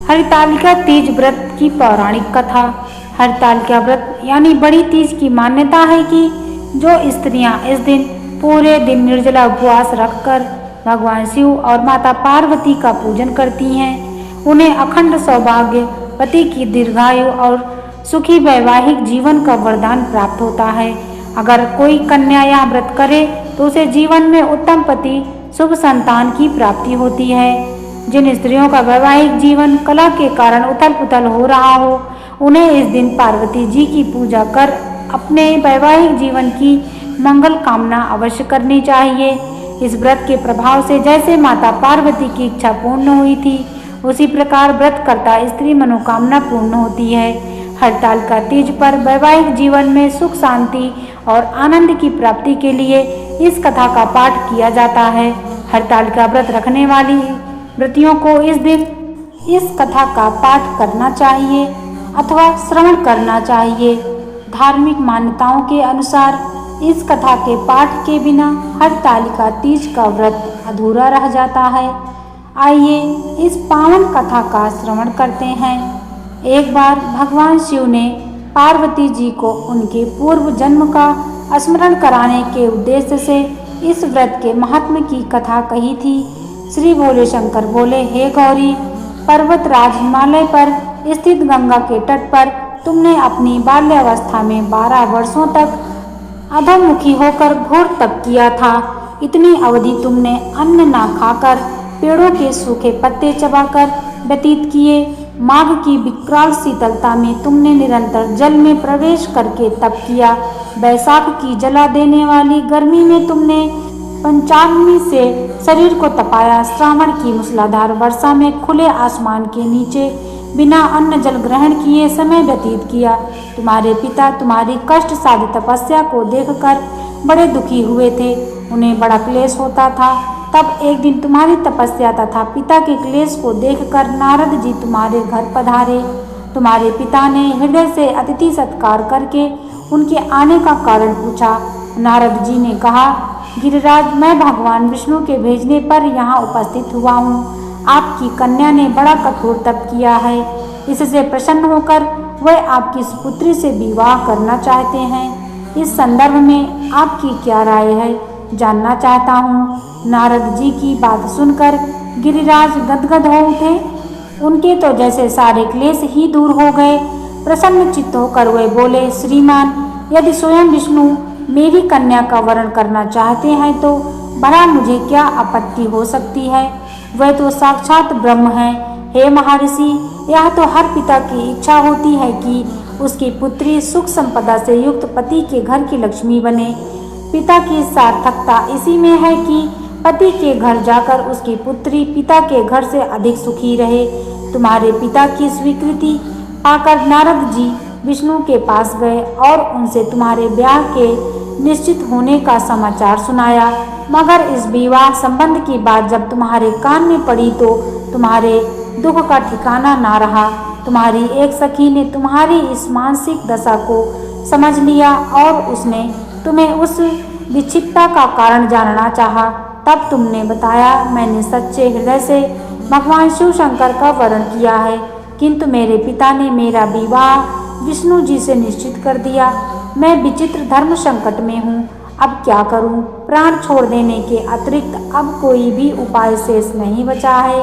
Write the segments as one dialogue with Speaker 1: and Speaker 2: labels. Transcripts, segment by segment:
Speaker 1: हरितालिका तीज व्रत की पौराणिक कथा। हरितालिका व्रत यानी बड़ी तीज की मान्यता है कि जो स्त्रियां इस दिन पूरे दिन निर्जला उपवास रखकर भगवान शिव और माता पार्वती का पूजन करती हैं, उन्हें अखंड सौभाग्य, पति की दीर्घायु और सुखी वैवाहिक जीवन का वरदान प्राप्त होता है। अगर कोई कन्या यह व्रत करे तो उसे जीवन में उत्तम पति, शुभ संतान की प्राप्ति होती है। जिन स्त्रियों का वैवाहिक जीवन कलह के कारण उथल पुथल हो रहा हो, उन्हें इस दिन पार्वती जी की पूजा कर अपने वैवाहिक जीवन की मंगल कामना अवश्य करनी चाहिए। इस व्रत के प्रभाव से जैसे माता पार्वती की इच्छा पूर्ण हुई थी, उसी प्रकार व्रत करता स्त्री मनोकामना पूर्ण होती है। हरतालिका तीज पर वैवाहिक जीवन में सुख, शांति और आनंद की प्राप्ति के लिए इस कथा का पाठ किया जाता है। हरतालिका व्रत रखने वाली व्रतियों को इस दिन इस कथा का पाठ करना चाहिए अथवा श्रवण करना चाहिए। धार्मिक मान्यताओं के अनुसार इस कथा के पाठ के बिना हरतालिका तीज का व्रत अधूरा रह जाता है। आइए इस पावन कथा का श्रवण करते हैं। एक बार भगवान शिव ने पार्वती जी को उनके पूर्व जन्म का स्मरण कराने के उद्देश्य से इस व्रत के महात्म्य की कथा कही थी। श्री भोले शंकर बोले, हे गौरी, पर्वतराज हिमालय पर स्थित गंगा के तट पर तुमने अपनी बाल्यावस्था में 12 वर्षों तक अधोमुखी होकर घोर तप किया था। इतनी अवधि तुमने अन्न न खाकर, पेड़ों के सूखे पत्ते चबाकर व्यतीत किए। माघ की विकराल शीतलता में तुमने निरंतर जल में प्रवेश करके तप किया। बैसाख की जला देने वाली गर्मी में तुमने पंचाग्नि से शरीर को तपाया। श्रावण की मूसलाधार वर्षा में खुले आसमान के नीचे बिना अन्न जल ग्रहण किए समय व्यतीत किया। तुम्हारे पिता तुम्हारी कष्ट साध्य तपस्या को देखकर बड़े दुखी हुए थे, उन्हें बड़ा क्लेश होता था। तब एक दिन तुम्हारी तपस्या तथा पिता के क्लेश को देखकर नारद जी तुम्हारे घर पधारे। तुम्हारे पिता ने हृदय से अतिथि सत्कार करके उनके आने का कारण पूछा। नारद जी ने कहा, गिरिराज, मैं भगवान विष्णु के भेजने पर यहाँ उपस्थित हुआ हूँ। आपकी कन्या ने बड़ा कठोर तप किया है, इससे प्रसन्न होकर वह आपकी सुपुत्री से विवाह करना चाहते हैं। इस संदर्भ में आपकी क्या राय है, जानना चाहता हूँ। नारद जी की बात सुनकर गिरिराज गदगद हो उठे। उनके तो जैसे सारे क्लेश ही दूर हो गए। प्रसन्न चित्त होकर वे बोले, श्रीमान, यदि स्वयं विष्णु मेरी कन्या का वरण करना चाहते हैं तो भला मुझे क्या आपत्ति हो सकती है। वह तो साक्षात ब्रह्म है। हे महर्षि, यह तो हर पिता की इच्छा होती है कि उसकी पुत्री सुख संपदा से युक्त पति के घर की लक्ष्मी बने। पिता की सार्थकता इसी में है कि पति के घर जाकर उसकी पुत्री पिता के घर से अधिक सुखी रहे। तुम्हारे पिता की स्वीकृति पाकर नारद जी विष्णु के पास गए और उनसे तुम्हारे ब्याह के निश्चित होने का समाचार सुनाया। मगर इस विवाह संबंध की बात जब तुम्हारे कान में पड़ी तो तुम्हारे दुख का ठिकाना ना रहा। तुम्हारी एक सखी ने तुम्हारी इस मानसिक दशा को समझ लिया और उसने तुम्हें उस विक्षिप्तता का कारण जानना चाहा। तब तुमने बताया, मैंने सच्चे हृदय से भगवान शिव शंकर का वरण किया है, किंतु मेरे पिता ने मेरा विवाह विष्णु जी से निश्चित कर दिया। मैं विचित्र धर्म संकट में हूँ, अब क्या करूँ। प्राण छोड़ देने के अतिरिक्त अब कोई भी उपाय शेष नहीं बचा है।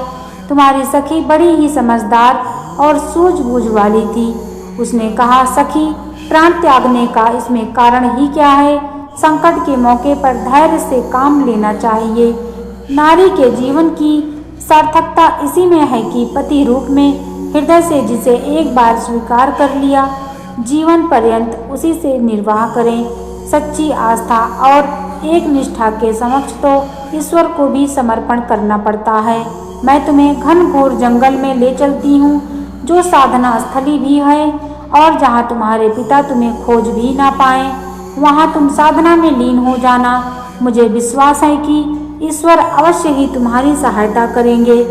Speaker 1: तुम्हारी सखी बड़ी ही समझदार और सूझबूझ वाली थी। उसने कहा, सखी, प्राण त्यागने का इसमें कारण ही क्या है। संकट के मौके पर धैर्य से काम लेना चाहिए। नारी के जीवन की सार्थकता इसी में है कि पति रूप में हृदय से जिसे एक बार स्वीकार कर लिया, जीवन पर्यंत उसी से निर्वाह करें। सच्ची आस्था और एक निष्ठा के समक्ष तो ईश्वर को भी समर्पण करना पड़ता है। मैं तुम्हें घनघोर जंगल में ले चलती हूँ, जो साधना स्थली भी है, और जहाँ तुम्हारे पिता तुम्हें खोज भी ना पाएं, वहाँ तुम साधना में लीन हो जाना। मुझे विश्वास है कि ईश्वर अवश्य ही तुम्हारी सहायता करेंगे।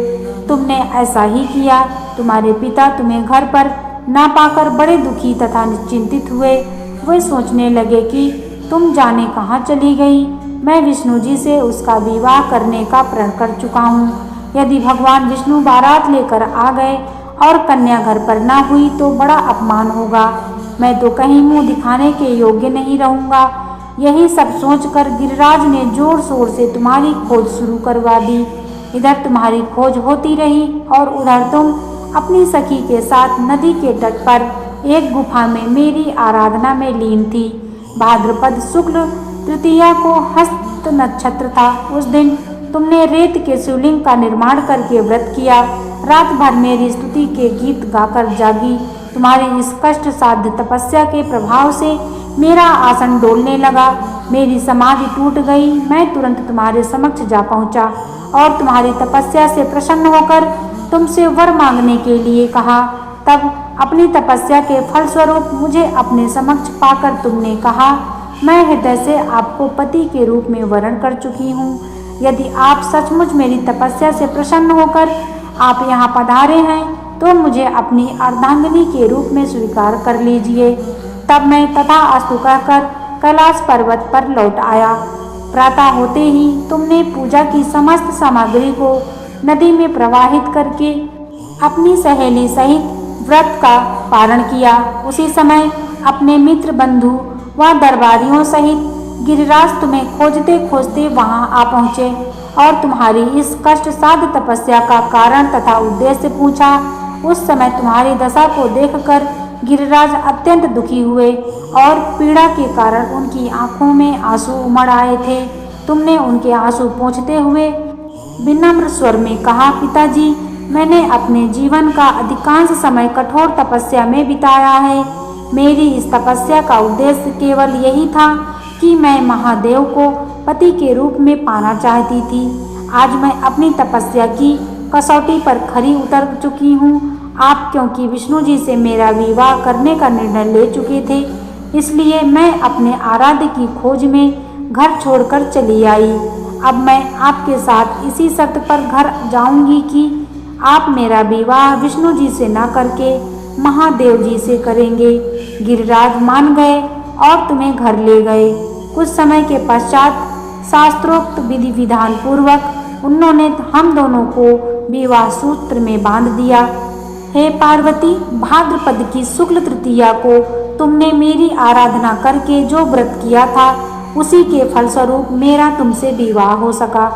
Speaker 1: तुमने ऐसा ही किया। तुम्हारे पिता तुम्हें घर पर ना पाकर बड़े दुखी तथा चिंतित हुए। वे सोचने लगे कि तुम जाने कहाँ चली गई। मैं विष्णु जी से उसका विवाह करने का प्रण कर चुका हूँ। यदि भगवान विष्णु बारात लेकर आ गए और कन्या घर पर ना हुई तो बड़ा अपमान होगा। मैं तो कहीं मुंह दिखाने के योग्य नहीं रहूँगा। यही सब सोचकर गिरिराज ने जोर शोर से तुम्हारी खोज शुरू करवा दी। इधर तुम्हारी खोज होती रही और उधर तुम अपनी सखी के साथ नदी के तट पर एक गुफा में मेरी आराधना में लीन थी। भाद्रपद शुक्ल तृतीया को हस्त नक्षत्र था। उस दिन तुमने रेत के शिवलिंग का निर्माण करके व्रत किया। रात भर मेरी स्तुति के गीत गाकर जागी। तुम्हारी इस कष्ट साध्य तपस्या के प्रभाव से मेरा आसन डोलने लगा, मेरी समाधि टूट गई। मैं तुरंत तुम्हारे समक्ष जा पहुंचा और तुम्हारी तपस्या से प्रसन्न होकर तुमसे वर मांगने के लिए कहा। तब अपनी तपस्या के फलस्वरूप मुझे अपने समक्ष पाकर तुमने कहा, मैं हृदय से आपको पति के रूप में वरण कर चुकी हूँ। यदि आप सचमुच मेरी तपस्या से प्रसन्न होकर आप यहाँ पधारे हैं तो मुझे अपनी अर्धांगिनी के रूप में स्वीकार कर लीजिए। तब मैं तथास्तु कहकर कैलाश पर्वत पर लौट आया। प्रातः होते ही तुमने पूजा की समस्त सामग्री को नदी में प्रवाहित करके अपनी सहेली सहित व्रत का पारण किया। उसी समय अपने मित्र बंधु व दरबारियों सहित गिरिराज तुम्हें खोजते खोजते वहां आ पहुँचे और तुम्हारी इस कष्ट साध्य तपस्या का कारण तथा उद्देश्य पूछा। उस समय तुम्हारी दशा को देखकर गिरिराज अत्यंत दुखी हुए और पीड़ा के कारण उनकी आंखों में आंसू उमड़ आए थे। तुमने उनके आंसू पोंछते हुए विनम्र स्वर में कहा, पिताजी, मैंने अपने जीवन का अधिकांश समय कठोर तपस्या में बिताया है। मेरी इस तपस्या का उद्देश्य केवल यही था कि मैं महादेव को पति के रूप में पाना चाहती थी। आज मैं अपनी तपस्या की कसौटी पर खरी उतर चुकी हूँ। आप क्योंकि विष्णु जी से मेरा विवाह करने का निर्णय ले चुके थे, इसलिए मैं अपने आराध्य की खोज में घर छोड़कर चली आई। अब मैं आपके साथ इसी शर्त पर घर जाऊंगी कि आप मेरा विवाह विष्णु जी से न करके महादेव जी से करेंगे। गिरिराज मान गए और तुम्हें घर ले गए। कुछ समय के पश्चात शास्त्रोक्त विधि विधान पूर्वक उन्होंने हम दोनों को विवाह सूत्र में बांध दिया। हे पार्वती, भाद्रपद की शुक्ल तृतीया को तुमने मेरी आराधना करके जो व्रत किया था उसी के फलस्वरूप मेरा तुमसे विवाह हो सका।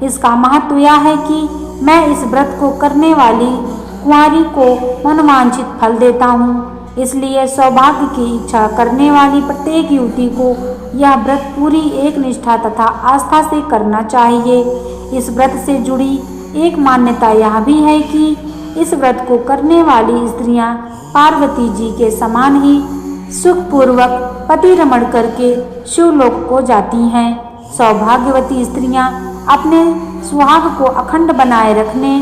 Speaker 1: इसका महत्व यह है कि मैं इस व्रत को करने वाली कुंवारी को मनवांछित फल देता हूँ। इसलिए सौभाग्य की इच्छा करने वाली प्रत्येक युवती को यह व्रत पूरी एक निष्ठा तथा आस्था से करना चाहिए। इस व्रत से जुड़ी एक मान्यता यह भी है कि इस व्रत को करने वाली स्त्रियां पार्वती जी के समान ही सुखपूर्वक पति रमण करके शिवलोक को जाती हैं। सौभाग्यवती स्त्रियां अपने सुहाग को अखंड बनाए रखने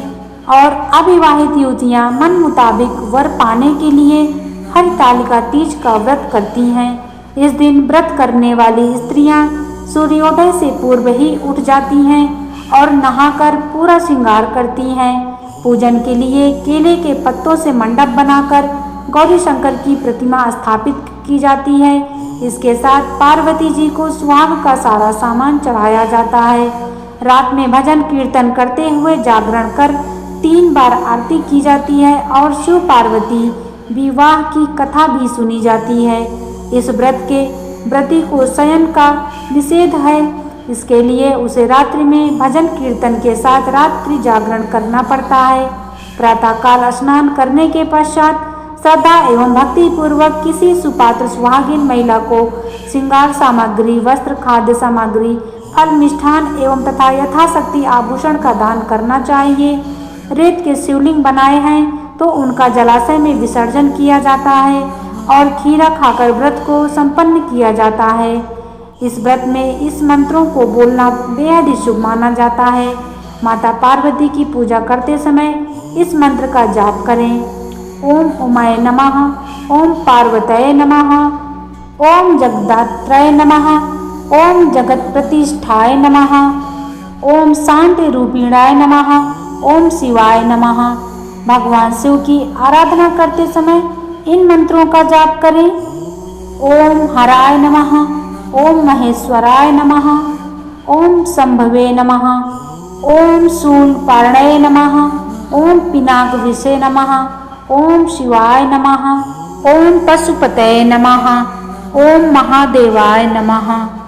Speaker 1: और अविवाहित युवतियां मन मुताबिक वर पाने के लिए हरितालिका तीज का व्रत करती हैं। इस दिन व्रत करने वाली स्त्रियां सूर्योदय से पूर्व ही उठ जाती हैं और नहाकर पूरा श्रृंगार करती हैं। पूजन के लिए केले के पत्तों से मंडप बनाकर गौरी शंकर की प्रतिमा स्थापित की जाती है। इसके साथ पार्वती जी को सुहाग का सारा सामान चढ़ाया जाता है। रात में भजन कीर्तन करते हुए जागरण कर 3 बार आरती की जाती है और शिव पार्वती विवाह की कथा भी सुनी जाती है। इस व्रत के व्रती को शयन का निषेध है, इसके लिए उसे रात्रि में भजन कीर्तन के साथ रात्रि जागरण करना पड़ता है। प्रातःकाल स्नान करने के पश्चात श्रद्धा एवं भक्ति पूर्वक किसी सुपात्र सुहागिन महिला को श्रृंगार सामग्री, वस्त्र, खाद्य सामग्री, फल, मिष्ठान एवं तथा यथाशक्ति आभूषण का दान करना चाहिए। रेत के शिवलिंग बनाए हैं तो उनका जलाशय में विसर्जन किया जाता है और खीरा खाकर व्रत को संपन्न किया जाता है। इस व्रत में इस मंत्रों को बोलना बेहद ही शुभ माना जाता है। माता पार्वती की पूजा करते समय इस मंत्र का जाप करें। ओम उमाय नमः, ओम पार्वतये नमः, ओम जगदात्रय नमः, ओम जगत प्रतिष्ठाय नमः, ओम शांति रूपिणाय नमः, ओम शिवाय नमः। भगवान शिव की आराधना करते समय इन मंत्रों का जाप करें। ओम हराय नमः, ओम महेश्वराय नमः, ओम संभवे नमः, ओम शूलपाणये नमः, ओम पिनाक विषे नमः, ओम शिवाय नमः। ओम पशुपतये नमः। ओम महादेवाय नमः।